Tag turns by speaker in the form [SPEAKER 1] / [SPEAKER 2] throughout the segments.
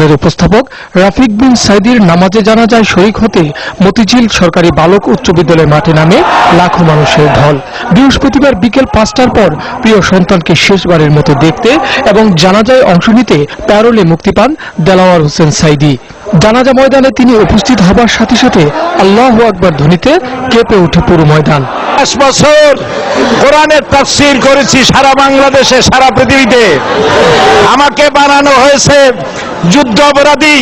[SPEAKER 1] উপস্থাপক রাফিক বিন সাইদির নামাজে জানাজায় শরীক হতে মতিঝিল সরকারি বালক উচ্চ বিদ্যালয় মাঠে নামে লাখো মানুষের ঢল। বৃহস্পতিবার বিকেল 5টার পর প্রিয় সন্তানকে শেষবারের মতো দেখতে এবং জানাজায় অংশ নিতে প্যারোলে মুক্তি পান দেলাওয়ার হোসেন সাইদি। জানাজা ময়দানে তিনি উপস্থিত হবার সাথে সাথে আল্লাহু আকবার ধ্বনিতে কেঁপে ওঠে পুরো ময়দান।
[SPEAKER 2] 5 বছর কোরআনের তাফসীর করেছি সারা বাংলাদেশে, সারা পৃথিবীতে। আমাকে বানানো হয়েছে যুদ্ধ অপরাধী,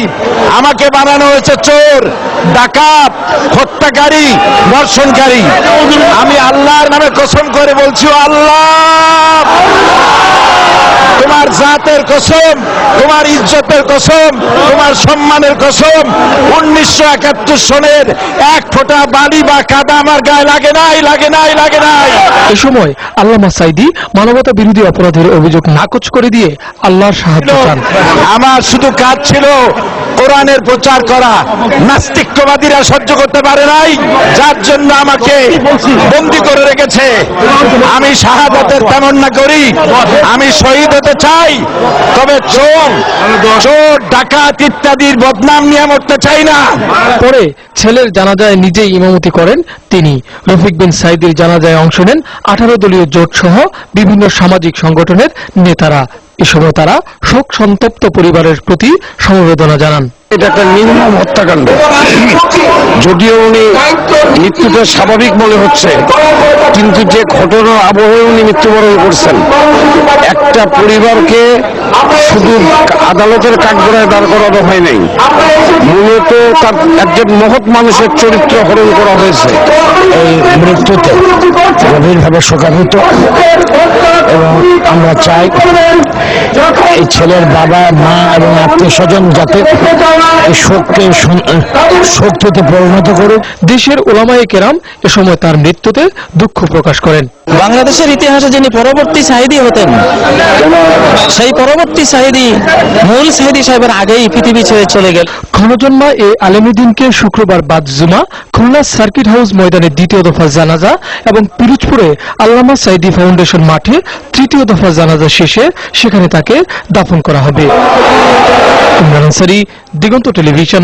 [SPEAKER 2] আমাকে বানানো হয়েছে চোর, ডাকাত, হত্যাকারী, ধর্ষণকারী। আমি আল্লাহর নামে কসম করে বলছি, আল্লাহ তোমার জাতের কসম, তোমার ইজ্জতের কসম, তোমার সম্মানের কসম, 1971 সনের এক ফোঁটা বালি বা কাদা আমার গায়ে লাগে নাই, লাগে নাই, লাগে নাই।
[SPEAKER 1] এ সময় আল্লামা সাইদি মানবতা বিরোধী অপরাধের অভিযোগ নাকচ করে দিয়ে আল্লাহর সাহায্য চান।
[SPEAKER 2] আমার শুধু কাজ ছিল কোরআনের প্রচার করা। নাস্তিকবাদীরা সহ্য করতে পারে নাই, যার জন্য আমাকে বন্দী করে রেখেছে। আমি শাহাদাতের তামান্না করি, আমি শহীদ হতে চাই, তবে চোর, ডাকাত ইত্যাদির বদনাম নিয়ে মরতে চাই না।
[SPEAKER 1] পরে ছেলের জানাজায় নিজেই ইমামতি করেন তিনি। রফিক বিন সাইদির জানাজায় অংশ নেন 18 দলীয় জোট সহ বিভিন্ন সামাজিক সংগঠনের নেতারা। এ সময় তারা শোক সন্তপ্ত পরিবারের প্রতি সমবেদনা জানান।
[SPEAKER 2] এটা একটা নির্মম হত্যাকাণ্ড। যদিও উনি মৃত্যুটা স্বাভাবিক মনে হচ্ছে, কিন্তু যে ঘটনার আবহে উনি মৃত্যুবরণ করছেন, একটা পরিবারকে শুধু আদালতের কাঠগড়ায় দাঁড় করানো হয় নাই, মূলত তার একজন মহৎ মানুষের চরিত্র হরণ করা হয়েছে। এই মৃত্যুতে গভীরভাবে শোকাহত, এবং আমরা চাই এই ছেলের বাবা, মা এবং আত্মীয় স্বজন যাতে এই শোককে শক্তিতে পরিণত করে।
[SPEAKER 1] দেশের ওলামায়ে কেরাম এ সময় তার মৃত্যুতে দুঃখ প্রকাশ করেন।
[SPEAKER 3] বাংলাদেশের ইতিহাসে যিনি পরবর্তী সাইদি হতেন, সেই পরবর্তী সাইদি মূল সাইদি সাহেবের আগেই পৃথিবী ছেড়ে চলে গেল।
[SPEAKER 1] ক্ষণজন্মা এ আলেমুদ্দিনকে শুক্রবার বাদ জুমা খুলনা সার্কিট হাউস ময়দানে 2য় দফা জানাজা এবং পিরোজপুরে আল্লামা সাইদি ফাউন্ডেশন মাঠে 3য় দফা জানাজা শেষে সেখানে তাকে দাফন করা হবে। ইমরান আনসারী, দিগন্ত টেলিভিশন,